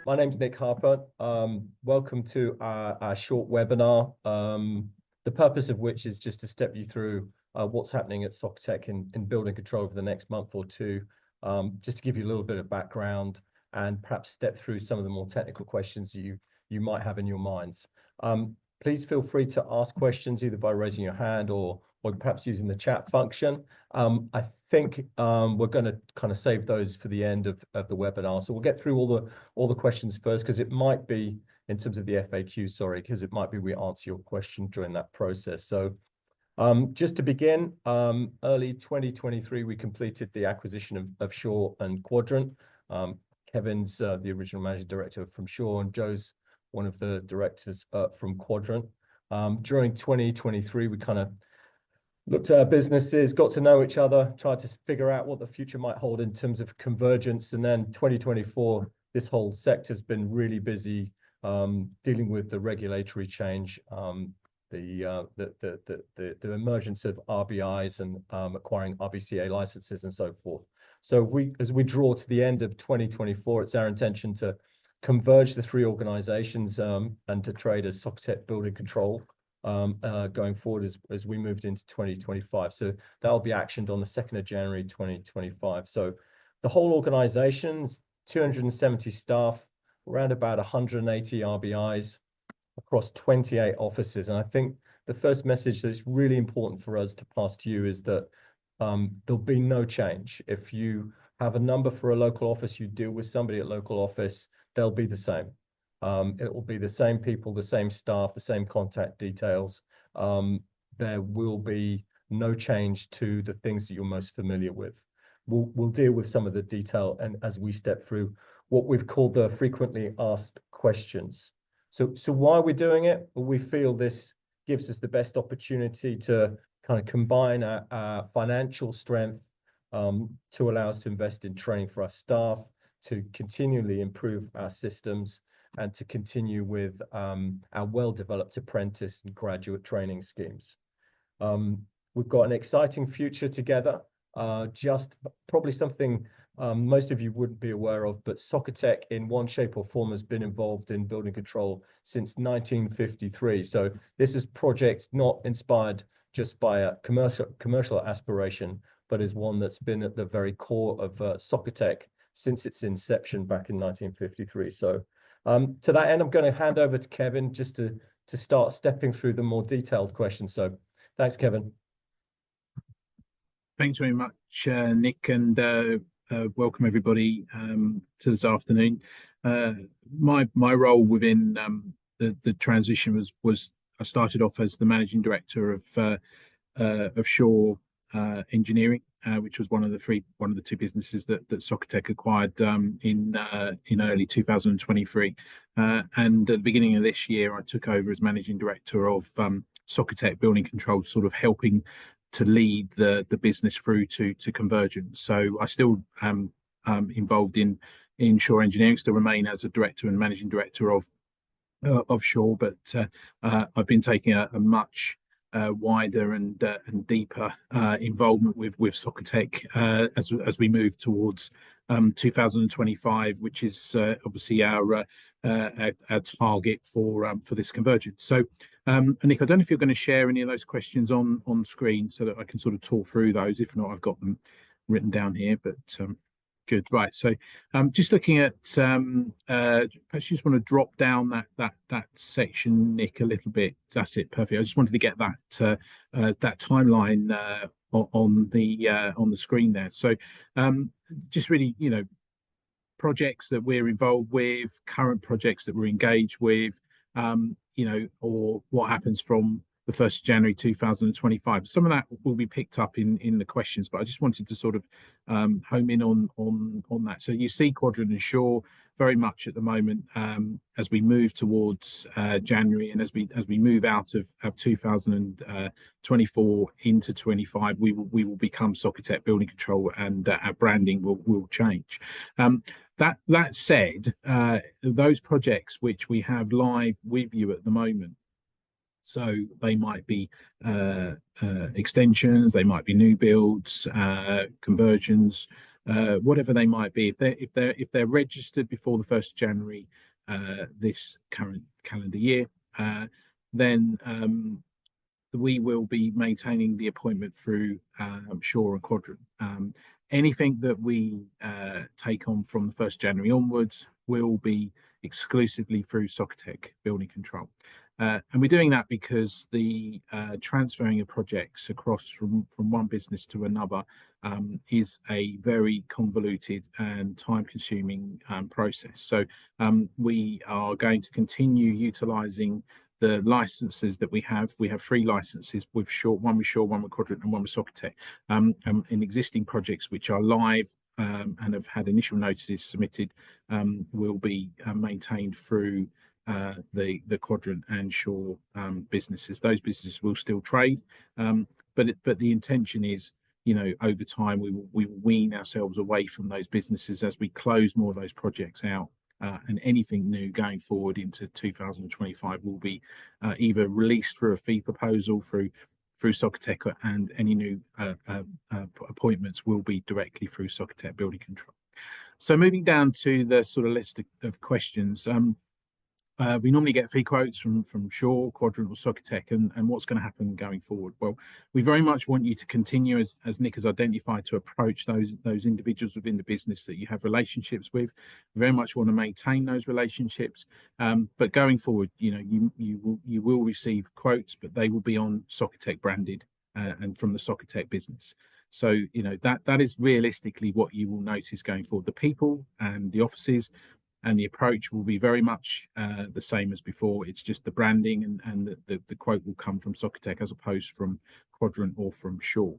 My name's Nick Harper. Welcome to our short webinar, the purpose of which is just to step you through what's happening at SOCOTEC in building control over the next month or two, just to give you a little bit of background and perhaps step through some of the more technical questions you might have in your minds. Please feel free to ask questions either by raising your hand or perhaps using the chat function. I think we're going to kind of save those for the end of the webinar. So we'll get through all the questions first, because it might be, in terms of the FAQ, sorry, because it might be we answer your question during that process. So just to begin, early 2023, we completed the acquisition of Shaw and Quadrant. Kevin's the original managing director from Shaw, and Joe's one of the directors from Quadrant. During 2023, we kind of looked at our businesses, got to know each other, tried to figure out what the future might hold in terms of convergence. And then 2024, this whole sector's been really busy dealing with the regulatory change, the emergence of RBIs and acquiring RBCA licenses and so forth. So as we draw to the end of 2024, it's our intention to converge the three organizations and to trade as SOCOTEC Building Control going forward as we moved into 2025. So that'll be actioned on the 2nd of January 2025. So the whole organization's 270 staff, around about 180 RBIs across 28 offices. And I think the first message that's really important for us to pass to you is that there'll be no change. If you have a number for a local office, you deal with somebody at local office, they'll be the same. It will be the same people, the same staff, the same contact details. There will be no change to the things that you're most familiar with. We'll deal with some of the detail and as we step through what we've called the frequently asked questions. So why are we doing it? Well, we feel this gives us the best opportunity to kind of combine our financial strength to allow us to invest in training for our staff, to continually improve our systems, and to continue with our well-developed apprentice and graduate training schemes. We've got an exciting future together, just probably something most of you wouldn't be aware of, but SOCOTEC in one shape or form has been involved in building control since 1953. So this is a project not inspired just by a commercial aspiration, but is one that's been at the very core of SOCOTEC since its inception back in 1953. So to that end, I'm going to hand over to Kevin just to start stepping through the more detailed questions. So thanks, Kevin. Thanks very much, Nick, and welcome everybody to this afternoon. My role within the transition was I started off as the managing director of Shaw Engineering, which was one of the two businesses that SOCOTEC acquired in early 2023. And at the beginning of this year, I took over as managing director of SOCOTEC Building Control, sort of helping to lead the business through to convergence. So I still am involved in Shaw Engineering, still remain as a director and managing director of Shaw, but I've been taking a much wider and deeper involvement with SOCOTEC as we move towards 2025, which is obviously our target for this convergence. So Nick, I don't know if you're going to share any of those questions on screen so that I can sort of talk through those. If not, I've got them written down here, but good. Right. So just looking at, perhaps you just want to drop down that section, Nick, a little bit. That's it. Perfect. I just wanted to get that timeline on the screen there. So just really, projects that we're involved with, current projects that we're engaged with, or what happens from the 1st of January 2025. Some of that will be picked up in the questions, but I just wanted to sort of home in on that. So you see Quadrant and Shaw very much at the moment as we move towards January, and as we move out of 2024 into 25, we will become SOCOTEC Building Control, and our branding will change. That said, those projects which we have live with you at the moment, so they might be extensions, they might be new builds, conversions, whatever they might be. If they're registered before the 1st of January this current calendar year, then we will be maintaining the appointment through Shaw and Quadrant. Anything that we take on from the 1st of January onwards will be exclusively through SOCOTEC Building Control. And we're doing that because the transferring of projects across from one business to another is a very convoluted and time-consuming process. So we are going to continue utilising the licenses that we have. We have 3 licenses with Shaw, one with Quadrant, and one with SOCOTEC, in existing projects which are live and have had initial notices submitted, will be maintained through the Quadrant and Shaw businesses. Those businesses will still trade, but the intention is, over time we will wean ourselves away from those businesses as we close more of those projects out. And anything new going forward into 2025 will be either released through a fee proposal through SOCOTEC, and any new appointments will be directly through SOCOTEC Building Control. So moving down to the sort of list of questions, we normally get fee quotes from Shaw, Quadrant, or SOCOTEC, and what's going to happen going forward? Well, we very much want you to continue, as Nick has identified, to approach those individuals within the business that you have relationships with. We very much want to maintain those relationships, but going forward, you will receive quotes, but they will be on SOCOTEC branded and from the SOCOTEC business. So that is realistically what you will notice going forward. The people and the offices and the approach will be very much the same as before. It's just the branding and the quote will come from SOCOTEC as opposed from Quadrant or from Shaw.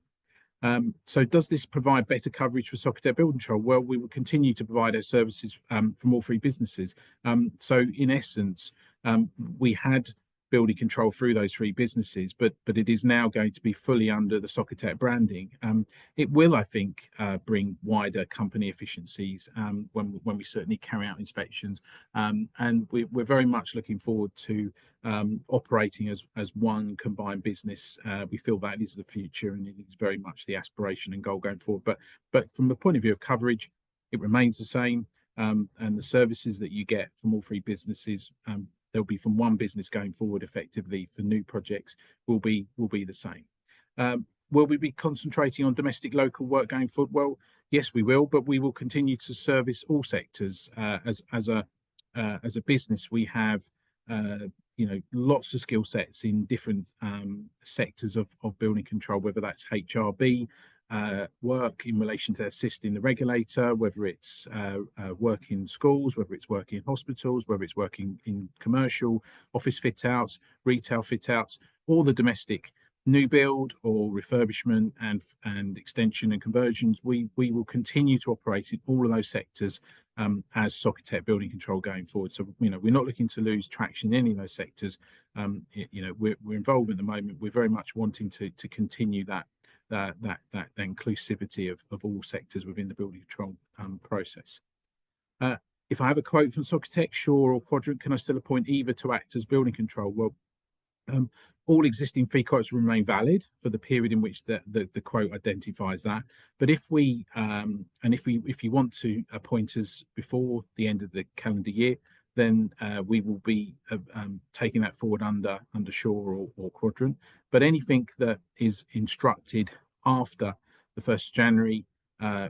So does this provide better coverage for SOCOTEC Building Control? Well, we will continue to provide our services from all 3 businesses. So in essence, we had building control through those 3 businesses, but it is now going to be fully under the SOCOTEC branding. It will, I think, bring wider company efficiencies when we certainly carry out inspections, and we're very much looking forward to operating as one combined business. We feel that is the future, and it is very much the aspiration and goal going forward. But from the point of view of coverage, it remains the same, and the services that you get from all 3 businesses, they'll be from one business going forward effectively for new projects will be the same. Will we be concentrating on domestic local work going forward? Well, yes, we will, but we will continue to service all sectors. As a business, we have lots of skill sets in different sectors of building control, whether that's HRB work in relation to assisting the regulator, whether it's work in schools, whether it's working in hospitals, whether it's working in commercial office fit outs, retail fit outs, all the domestic new build or refurbishment and extension and conversions. We will continue to operate in all of those sectors as SOCOTEC Building Control going forward. So we're not looking to lose traction in any of those sectors. We're involved at the moment. We're very much wanting to continue that inclusivity of all sectors within the building control process. If I have a quote from SOCOTEC, Shaw, or Quadrant, can I still appoint either to act as building control? Well, all existing fee quotes will remain valid for the period in which the quote identifies that. But if you want to appoint us before the end of the calendar year, then we will be taking that forward under Shaw or Quadrant. But anything that is instructed after the 1st of January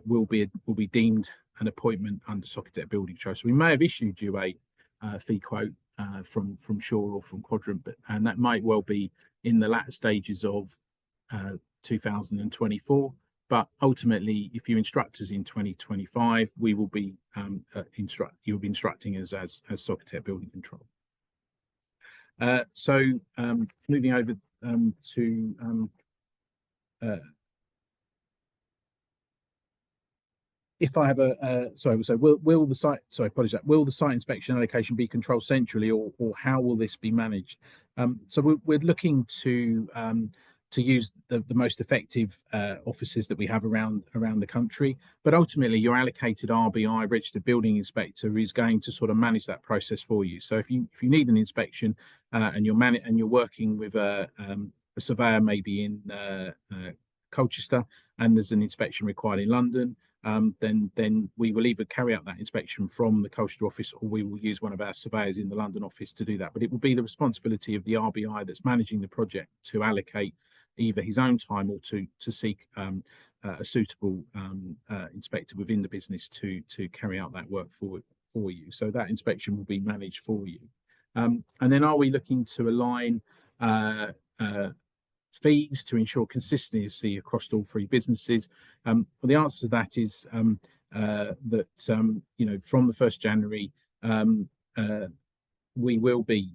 will be deemed an appointment under SOCOTEC Building Control. So we may have issued you a fee quote from Shaw or from Quadrant, and that might well be in the latter stages of 2024. But ultimately, if you instruct us in 2025, we will be you'll be instructing us as SOCOTEC Building Control. So moving over to if I have will the site inspection allocation be controlled centrally, or how will this be managed? So we're looking to use the most effective offices that we have around the country, but ultimately your allocated RBI, registered building inspector, is going to sort of manage that process for you. So if you need an inspection and you're working with a surveyor maybe in Colchester, and there's an inspection required in London, then we will either carry out that inspection from the coastal office, or we will use one of our surveyors in the London office to do that. But it will be the responsibility of the RBI that's managing the project to allocate either his own time or to seek a suitable inspector within the business to carry out that work for you. So that inspection will be managed for you. And then are we looking to align fees to ensure consistency across all three businesses? Well, the answer to that is that from the 1st January, we will be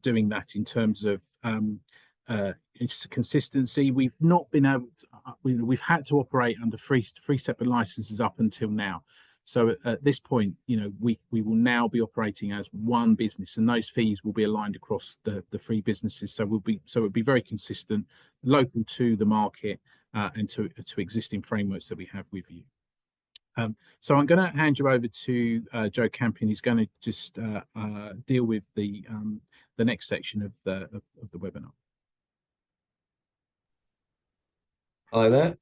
doing that in terms of it's consistency. We've not been able to, we've had to operate under three separate licenses up until now. So at this point, we will now be operating as one business, and those fees will be aligned across the three businesses. So it'll be very consistent, local to the market, and to existing frameworks that we have with you. So I'm going to hand you over to Joe Campion. He's going to just deal with the next section of the webinar. Hi there.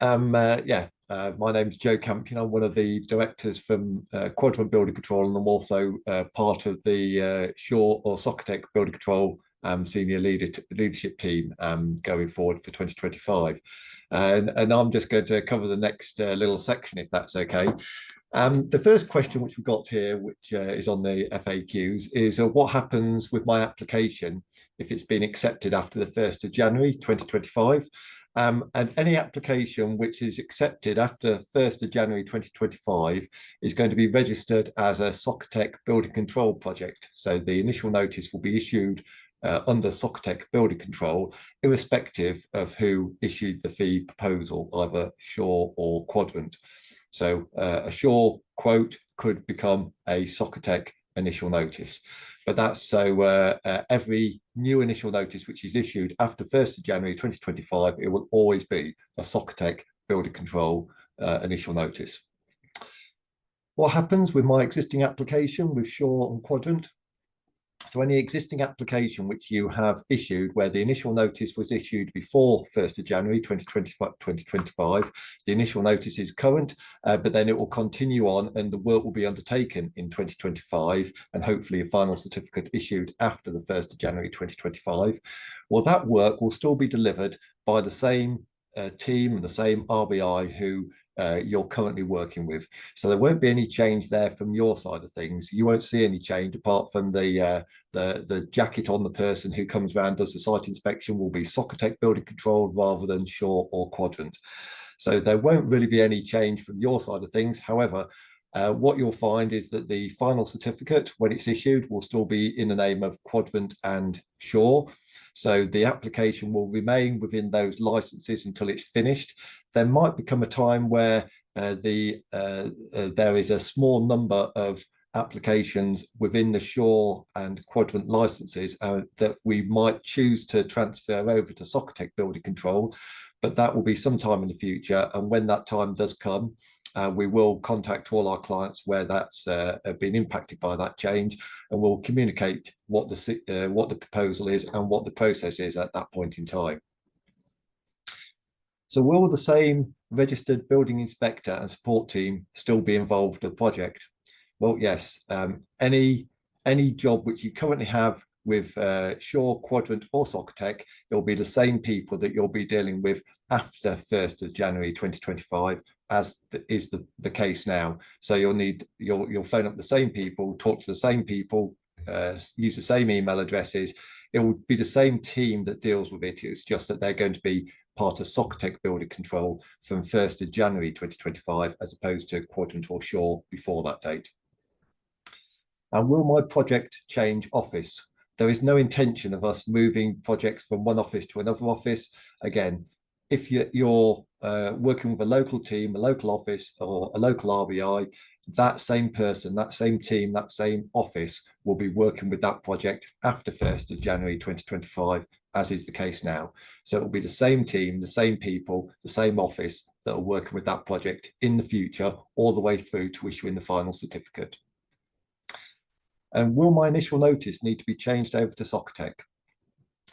My name's Joe Campion. I'm one of the directors from Quadrant Building Control, and I'm also part of the Shaw or SOCOTEC Building Control senior leadership team going forward for 2025. And I'm just going to cover the next little section, if that's okay. The first question which we've got here, which is on the FAQs, is what happens with my application if it's been accepted after the 1st of January 2025? And any application which is accepted after 1st of January 2025 is going to be registered as a SOCOTEC building control project. So the initial notice will be issued under SOCOTEC building control, irrespective of who issued the fee proposal, either Shaw or Quadrant. So a Shaw quote could become a SOCOTEC initial notice. But that's so every new initial notice which is issued after 1st of January 2025, it will always be a SOCOTEC building control initial notice. What happens with my existing application with Shaw and Quadrant? So any existing application which you have issued where the initial notice was issued before 1st of January 2025, the initial notice is current, but then it will continue on and the work will be undertaken in 2025 and hopefully a final certificate issued after the 1st of January 2025. Well, that work will still be delivered by the same team and the same RBI who you're currently working with. So there won't be any change there from your side of things. You won't see any change apart from the jacket on the person who comes around, does the site inspection, will be SOCOTEC building control rather than Shaw or Quadrant. So there won't really be any change from your side of things. However, what you'll find is that the final certificate, when it's issued, will still be in the name of Quadrant and Shaw. So the application will remain within those licenses until it's finished. There might become a time where there is a small number of applications within the Shaw and Quadrant licenses that we might choose to transfer over to SOCOTEC building control, but that will be sometime in the future. And when that time does come, we will contact all our clients where that's been impacted by that change, and we'll communicate what the proposal is and what the process is at that point in time. So will the same registered building inspector and support team still be involved with the project? Well, yes. Any job which you currently have with Shaw, Quadrant or SOCOTEC, it'll be the same people that you'll be dealing with after 1st of January 2025, as is the case now. So you'll phone up the same people, talk to the same people, use the same email addresses. It will be the same team that deals with it. It's just that they're going to be part of SOCOTEC building control from 1st of January 2025, as opposed to Quadrant or Shaw before that date. And will my project change office? There is no intention of us moving projects from one office to another office. Again, if you're working with a local team, a local office or a local RBI, that same person, that same team, that same office will be working with that project after 1st of January 2025, as is the case now. So it will be the same team, the same people, the same office that are working with that project in the future, all the way through to issuing the final certificate. And will my initial notice need to be changed over to SOCOTEC?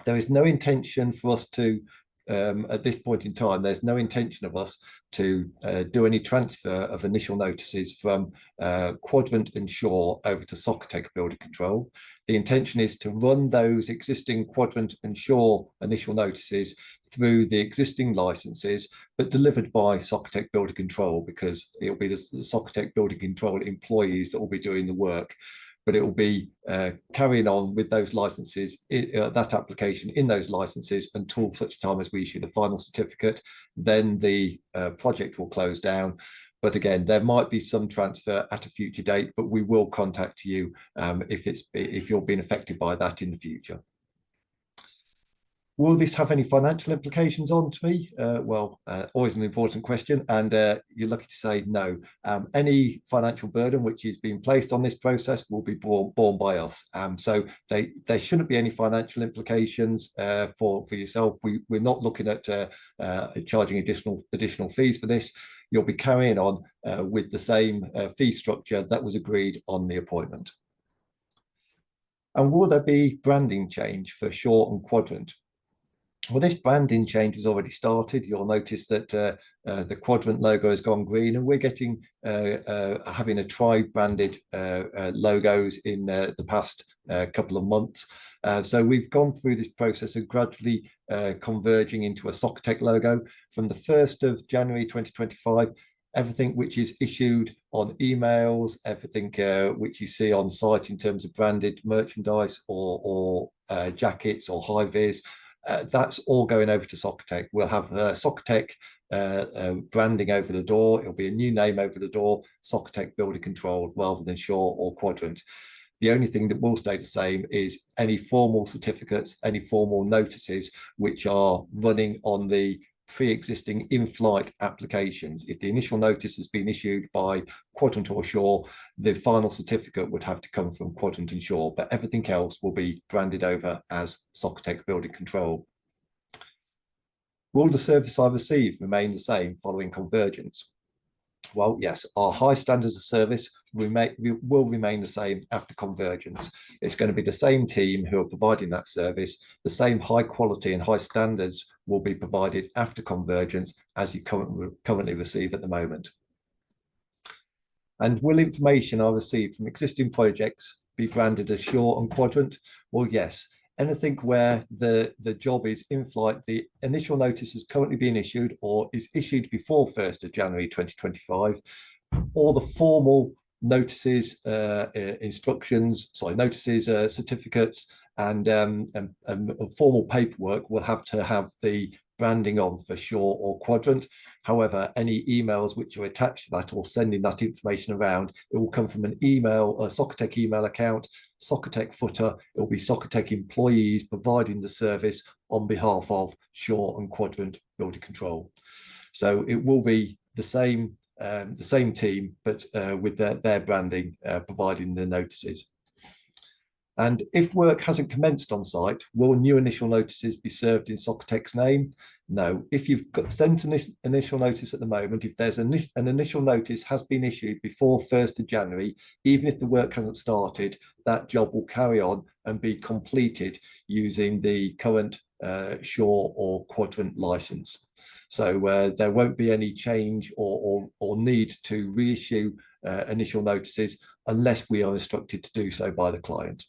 There is no intention for us to at this point in time, there's no intention of us to do any transfer of initial notices from Quadrant and Shore over to SOCOTEC Building Control. The intention is to run those existing Quadrant and Shore initial notices through the existing licenses, but delivered by SOCOTEC Building Control, because it'll be the SOCOTEC Building Control employees that will be doing the work. But it will be carrying on with those licenses, that application in those licenses until such time as we issue the final certificate. Then the project will close down. But again, there might be some transfer at a future date, but we will contact you if you're being affected by that in the future. Will this have any financial implications on to me? Always an important question, and you're lucky to say no. Any financial burden which is being placed on this process will be borne by us. So there shouldn't be any financial implications for yourself. We're not looking at charging additional fees for this. You'll be carrying on with the same fee structure that was agreed on the appointment. And will there be branding change for Shore and Quadrant? Well, this branding change has already started. You'll notice that the Quadrant logo has gone green, and we're getting having a tri-branded logos in the past couple of months. So we've gone through this process of gradually converging into a SOCOTEC logo. From the 1st of January 2025, everything which is issued on emails, everything which you see on site in terms of branded merchandise or jackets or high-vis, that's all going over to SOCOTEC. We'll have SOCOTEC branding over the door. It'll be a new name over the door, SOCOTEC Building Control, rather than Shore or Quadrant. The only thing that will stay the same is any formal certificates, any formal notices which are running on the pre-existing in-flight applications. If the initial notice has been issued by Quadrant or Shore, the final certificate would have to come from Quadrant and Shore, but everything else will be branded over as SOCOTEC Building Control. Will the service I receive remain the same following convergence? Well, yes, our high standards of service will remain the same after convergence. It's going to be the same team who are providing that service. The same high quality and high standards will be provided after convergence as you currently receive at the moment. And will information I receive from existing projects be branded as Shore and Quadrant? Well, yes. Anything where the job is in flight, the initial notice is currently being issued or is issued before 1st of January 2025, all the formal notices, certificates, and formal paperwork will have to have the branding on for Shore or Quadrant. However, any emails which are attached to that or sending that information around, it will come from an email, a SOCOTEC email account, SOCOTEC footer. It will be SOCOTEC employees providing the service on behalf of Shore and Quadrant Building Control. So it will be the same team, but with their branding providing the notices. And if work hasn't commenced on site, will new initial notices be served in SOCOTEC's name? No. If you've sent an initial notice at the moment, if there's an initial notice has been issued before 1st of January, even if the work hasn't started, that job will carry on and be completed using the current Shore or Quadrant license. So there won't be any change or need to reissue initial notices unless we are instructed to do so by the client.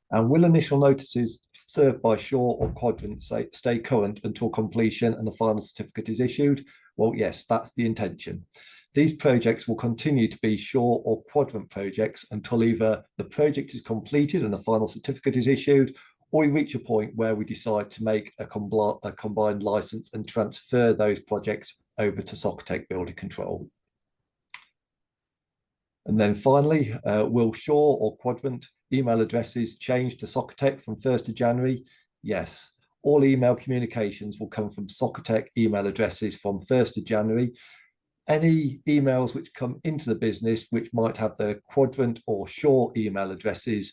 And will initial notices served by Shore or Quadrant stay current until completion and the final certificate is issued? Well, yes, that's the intention. These projects will continue to be Shore or Quadrant projects until either the project is completed and the final certificate is issued, or we reach a point where we decide to make a combined license and transfer those projects over to SOCOTEC Building Control. And then finally, will Shore or Quadrant email addresses change to SOCOTEC from 1st of January? Yes. All email communications will come from SOCOTEC email addresses from 1st of January. Any emails which come into the business which might have the Quadrant or Shore email addresses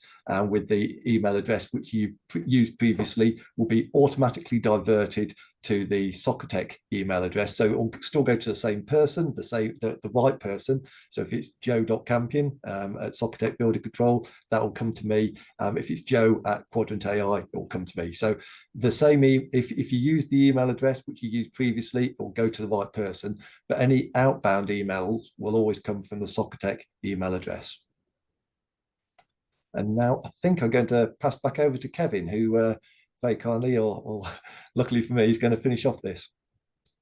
with the email address which you've used previously will be automatically diverted to the SOCOTEC email address. So it'll still go to the same person, the right person. So if it's joe.campion at SOCOTEC Building Control, that will come to me. If it's Joe at Quadrant AI, it will come to me. So the same, if you use the email address which you used previously, it will go to the right person. But any outbound emails will always come from the SOCOTEC email address. And now I think I'm going to pass back over to Kevin, who very kindly, or luckily for me, is going to finish off this.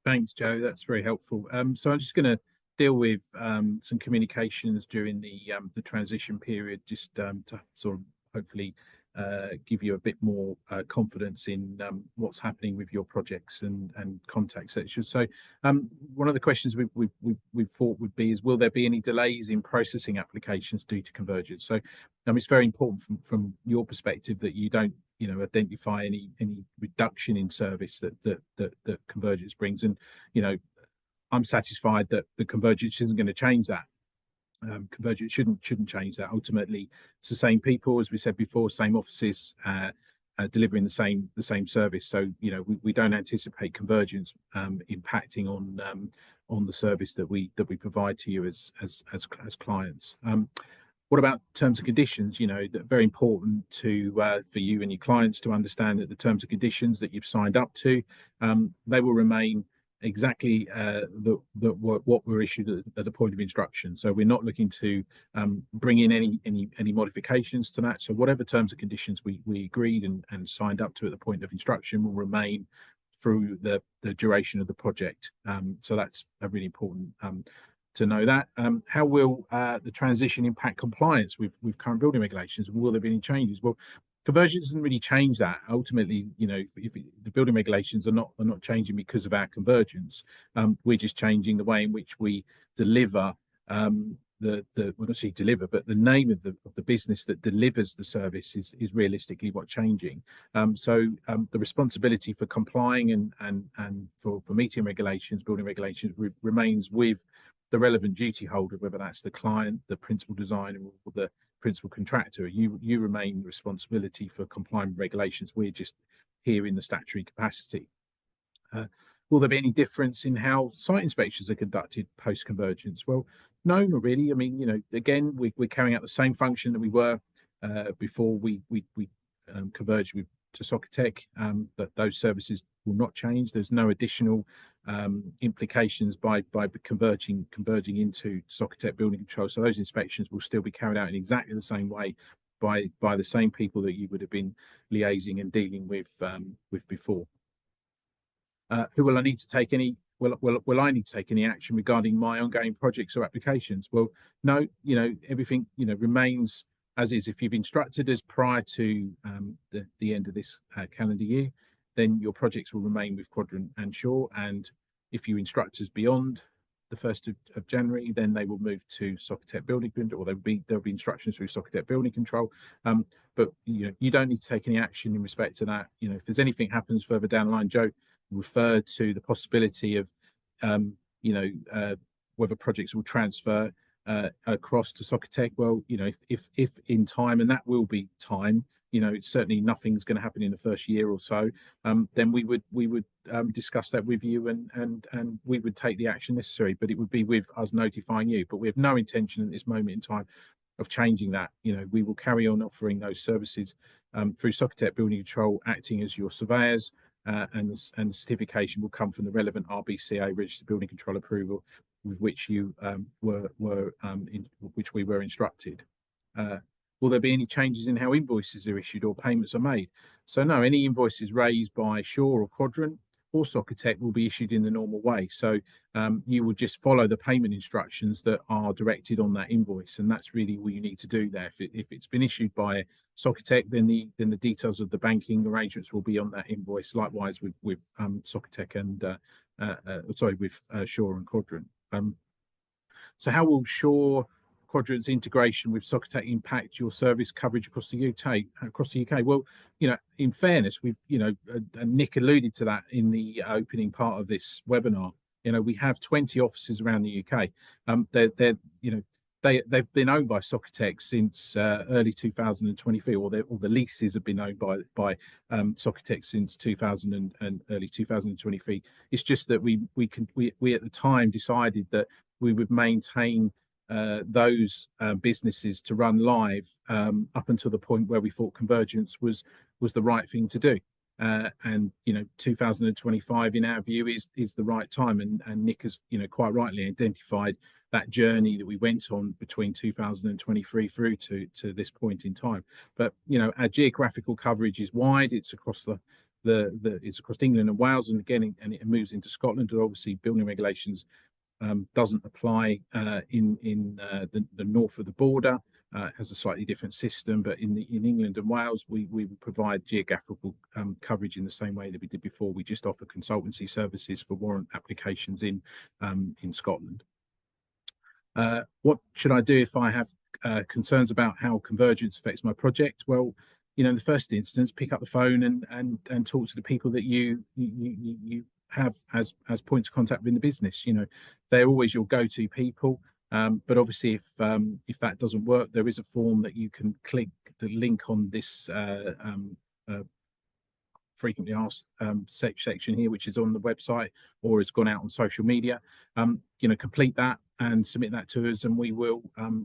Thanks, Joe. That's very helpful. So I'm just going to deal with some communications during the transition period, just to sort of hopefully give you a bit more confidence in what's happening with your projects and contact sections. So one of the questions we thought would be is, will there be any delays in processing applications due to convergence? So it's very important from your perspective that you don't identify any reduction in service that convergence brings. And I'm satisfied that the convergence isn't going to change that. Convergence shouldn't change that. Ultimately, it's the same people, as we said before, same offices, delivering the same service. So we don't anticipate convergence impacting on the service that we provide to you as clients. What about terms and conditions? That very important for you and your clients to understand that the terms and conditions that you've signed up to, they will remain exactly what were issued at the point of instruction. So we're not looking to bring in any modifications to that. So whatever terms and conditions we agreed and signed up to at the point of instruction will remain through the duration of the project. So that's a really important to know that. How will the transition impact compliance with current building regulations? Will there be any changes? Well, convergence doesn't really change that. Ultimately, if the building regulations are not changing because of our convergence, we're just changing the way in which we deliver well, not say deliver, but the name of the business that delivers the service is realistically what's changing. So the responsibility for complying and for meeting regulations, building regulations, remains with the relevant duty holder, whether that's the client, the principal designer, or the principal contractor. You remain responsibility for complying with regulations. We're just here in the statutory capacity. Will there be any difference in how site inspections are conducted post-convergence? Well, no, not really. I mean, again, we're carrying out the same function that we were before we converged to SOCOTEC. But those services will not change. There's no additional implications by converging into SOCOTEC Building Control. So those inspections will still be carried out in exactly the same way by the same people that you would have been liaising and dealing with before. Who will I need to take any? Will I need to take any action regarding my ongoing projects or applications? Well, no. Everything remains as is. If you've instructed us prior to the end of this calendar year, then your projects will remain with Quadrant and Shaw. And if you instruct us beyond the 1st of January, then they will move to SOCOTEC Building Control, or there'll be instructions through SOCOTEC Building Control. But you don't need to take any action in respect to that. If there's anything happens further down the line, Joe referred to the possibility of whether projects will transfer across to SOCOTEC. Well, if in time, and that will be time, certainly nothing's going to happen in the first year or so, then we would discuss that with you and we would take the action necessary, but it would be with us notifying you. But we have no intention at this moment in time of changing that. We will carry on offering those services through SOCOTEC Building Control, acting as your surveyors, and the certification will come from the relevant RBCA registered building control approval with which you which we were instructed. Will there be any changes in how invoices are issued or payments are made? So no, any invoices raised by Shaw or Quadrant or SOCOTEC will be issued in the normal way. So you will just follow the payment instructions that are directed on that invoice, and that's really all you need to do there. If it's been issued by SOCOTEC, then the details of the banking arrangements will be on that invoice. Likewise with SOCOTEC and with Shaw and Quadrant. So how will Shaw Quadrant's integration with SOCOTEC impact your service coverage across the UK? Well, in fairness, we've, and Nick alluded to that in the opening part of this webinar. We have 20 offices around the UK. They're they've been owned by SOCOTEC since early 2023, or the leases have been owned by SOCOTEC since 2000 and early 2023. It's just that we at the time decided that we would maintain those businesses to run live up until the point where we thought convergence was the right thing to do. And 2025 in our view is the right time, and Nick has quite rightly identified that journey that we went on between 2023 through to this point in time. But our geographical coverage is wide. It's across it's across England and Wales, and again, and it moves into Scotland. And obviously, building regulations doesn't apply in the north of the border. Has a slightly different system, but in England and Wales, we provide geographical coverage in the same way that we did before. We just offer consultancy services for warrant applications in Scotland. What should I do if I have concerns about how convergence affects my project? Well, in the first instance, pick up the phone and talk to the people that you have as points of contact within the business. They're always your go-to people. But obviously, if that doesn't work, there is a form that you can click the link on this frequently asked section here, which is on the website or has gone out on social media. Complete that and submit that to us, and we will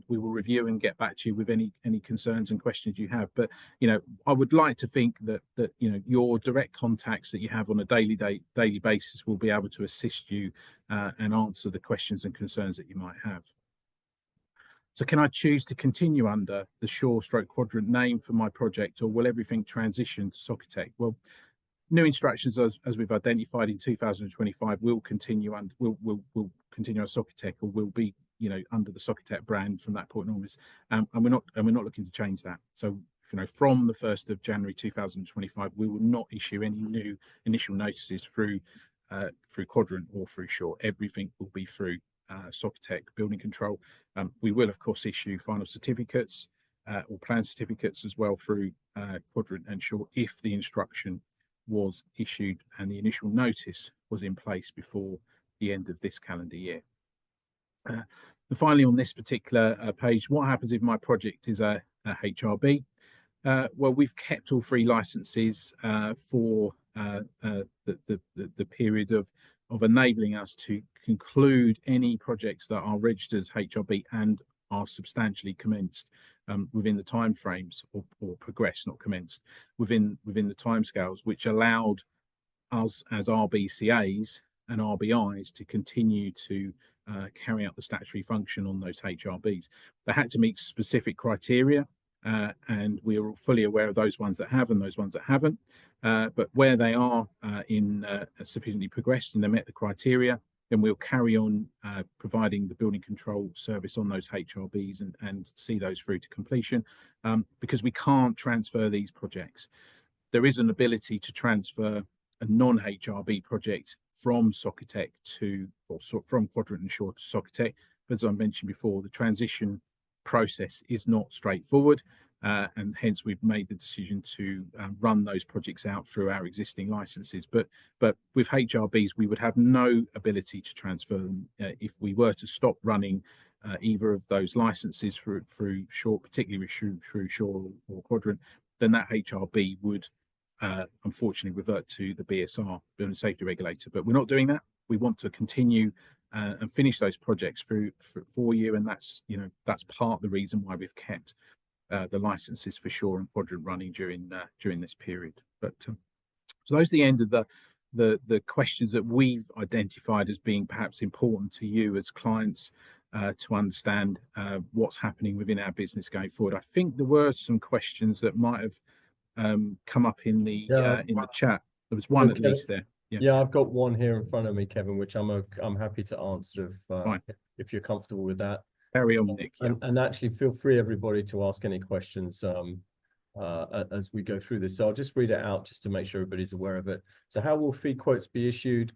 review and get back to you with any concerns and questions you have. But I would like to think that your direct contacts that you have on a daily basis will be able to assist you and answer the questions and concerns that you might have. So can I choose to continue under the Shore/Quadrant name for my project, or will everything transition to SOCOTEC? Well, new instructions, as we've identified in 2025, will continue and will continue as SOCOTEC, or will be under the SOCOTEC brand from that point onwards. And we're not looking to change that. So from the 1st of January 2025, we will not issue any new initial notices through Quadrant or through Shore. Everything will be through SOCOTEC building control. We will of course issue final certificates or plan certificates as well through Quadrant and Shore if the instruction was issued and the initial notice was in place before the end of this calendar year. And finally, on this particular page, what happens if my project is a HRB? Well, we've kept all 3 licenses for the period of enabling us to conclude any projects that are registered as HRB and are substantially commenced within the timeframes, or progressed, not commenced, within the timescales, which allowed us as RBCAs and RBIs to continue to carry out the statutory function on those HRBs. They had to meet specific criteria, and we are fully aware of those ones that have and those ones that haven't. But where they are sufficiently progressed and they met the criteria, then we'll carry on providing the building control service on those HRBs and see those through to completion, because we can't transfer these projects. There is an ability to transfer a non-HRB project from SOCOTEC from Quadrant and Shore to SOCOTEC. But as I mentioned before, the transition process is not straightforward. And hence we've made the decision to run those projects out through our existing licenses. But with HRBs, we would have no ability to transfer them. If we were to stop running either of those licenses through Shore, particularly through Shore or Quadrant, then that HRB would unfortunately revert to the BSR, Building Safety Regulator. But we're not doing that. We want to continue and finish those projects for you, and that's part of the reason why we've kept the licenses for Shore and Quadrant running during this period. But so those are the end of the questions that we've identified as being perhaps important to you as clients to understand what's happening within our business going forward. I think there were some questions that might have come up in the chat. There was one at least there. Yeah, I've got one here in front of me, Kevin, which I'm happy to answer if you're comfortable with that. Carry on, Nick. Yeah. And actually, feel free, everybody, to ask any questions as we go through this. So I'll just read it out just to make sure everybody's aware of it. So how will fee quotes be issued? ?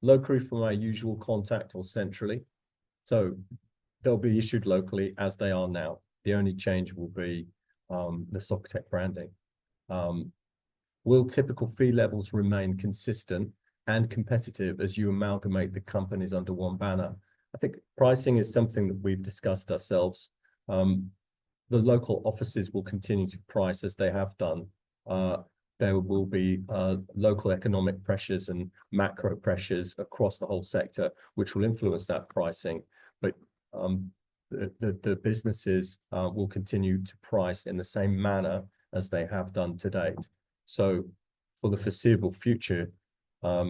Locally from our usual contact or centrally? So they'll be issued locally as they are now. The only change will be the SOCOTEC branding. Will typical fee levels remain consistent and competitive as you amalgamate the companies under one banner? I think pricing is something that we've discussed ourselves. The local offices will continue to price as they have done. There will be local economic pressures and macro pressures across the whole sector, which will influence that pricing. But the businesses will continue to price in the same manner as they have done to date. So for the foreseeable future,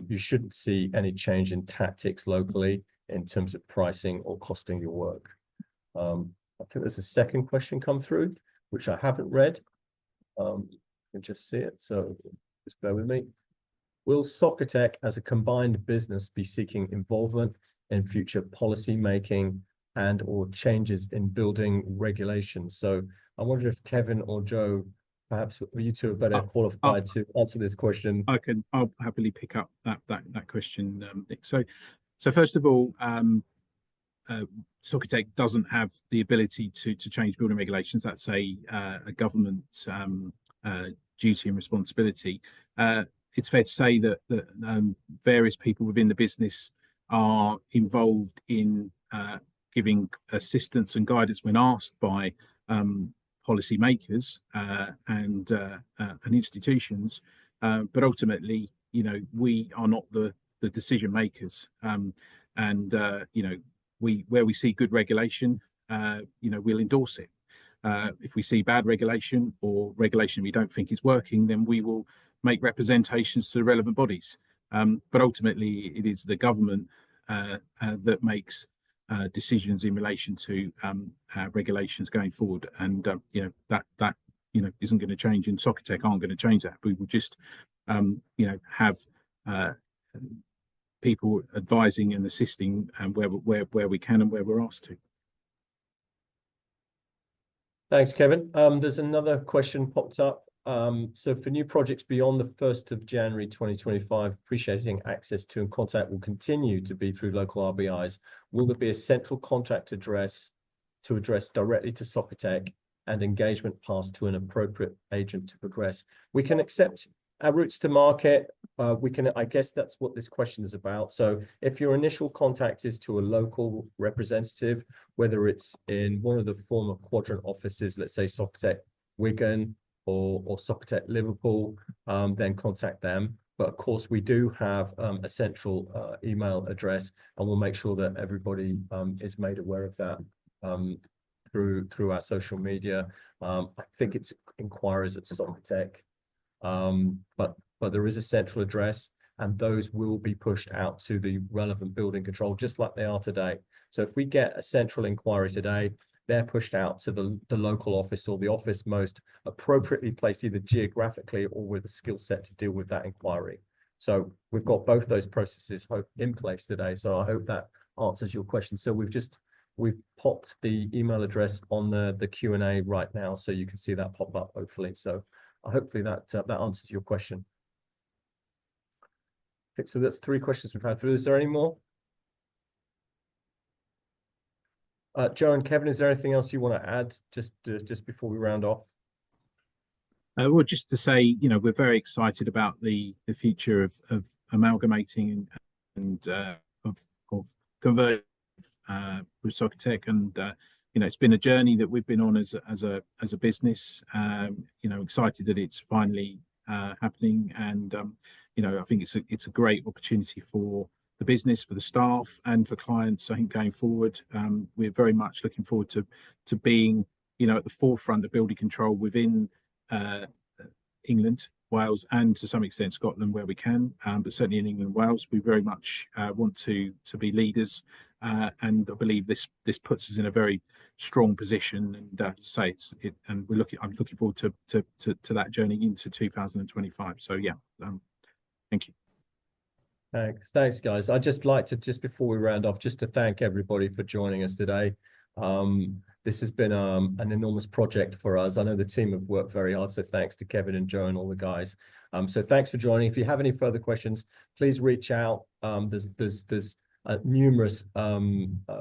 you shouldn't see any change in tactics locally in terms of pricing or costing your work. I think there's a second question come through, which I haven't read. I can just see it, so just bear with me. Will SOCOTEC as a combined business be seeking involvement in future policy making and or changes in building regulations? So I wonder if Kevin or Joe, perhaps you two are better qualified to answer this question. I'll happily pick up that question, Nick. So first of all, SOCOTEC doesn't have the ability to change building regulations. That's a government duty and responsibility. It's fair to say that various people within the business are involved in giving assistance and guidance when asked by policymakers and institutions. But ultimately, we are not the decision makers. Where we see good regulation, we'll endorse it. If we see bad regulation or regulation we don't think is working, then we will make representations to the relevant bodies. But ultimately, it is the government that makes decisions in relation to regulations going forward, and that isn't going to change, and SOCOTEC aren't going to change that. We will just have people advising and assisting where we can and where we're asked to. Thanks, Kevin. There's another question popped up. So for new projects beyond the 1st of January 2025, appreciating access to and contact will continue to be through local RBIs. Will there be a central contact address to address directly to SOCOTEC and engagement passed to an appropriate agent to progress? We can accept our routes to market. I guess that's what this question is about. So if your initial contact is to a local representative, whether it's in one of the former quadrant offices, let's say SOCOTEC Wigan or SOCOTEC Liverpool, then contact them. But of course, we do have a central email address, and we'll make sure that everybody is made aware of that through our social media. I think it's inquiries at SOCOTEC. But there is a central address, and those will be pushed out to the relevant building control, just like they are today. So if we get a central inquiry today, they're pushed out to the local office or the office most appropriately placed, either geographically or with a skill set to deal with that inquiry. So we've got both those processes in place today. So I hope that answers your question. So we've popped the email address on the Q&A right now, so you can see that pop up, hopefully. So hopefully that answers your question. Okay, so that's 3 questions we've had through. Is there any more? Joe and Kevin, is there anything else you want to add just before we round off? Well, just to say, we're very excited about the future of amalgamating and of converging with SOCOTEC, and it's been a journey that we've been on as a business. Excited that it's finally happening, and I think it's a great opportunity for the business, for the staff, and for clients. I think going forward, we're very much looking forward to being at the forefront of building control within England, Wales, and to some extent Scotland where we can, but certainly in England and Wales we very much want to be leaders, and I believe this puts us in a very strong position, and I'm looking forward to that journey into 2025. So yeah, thank you. Thanks, guys. I'd just like to, just before we round off, just to thank everybody for joining us today. This has been an enormous project for us. I know the team have worked very hard, so thanks to Kevin and Joe and all the guys. So thanks for joining. If you have any further questions, please reach out. There's numerous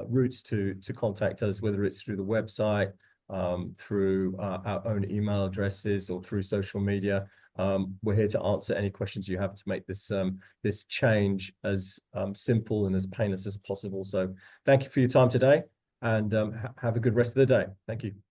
routes to contact us, whether it's through the website, through our own email addresses, or through social media. we're here to answer any questions you have to make this this change as simple and as painless as possible. So thank you for your time today, and have a good rest of the day. Thank you.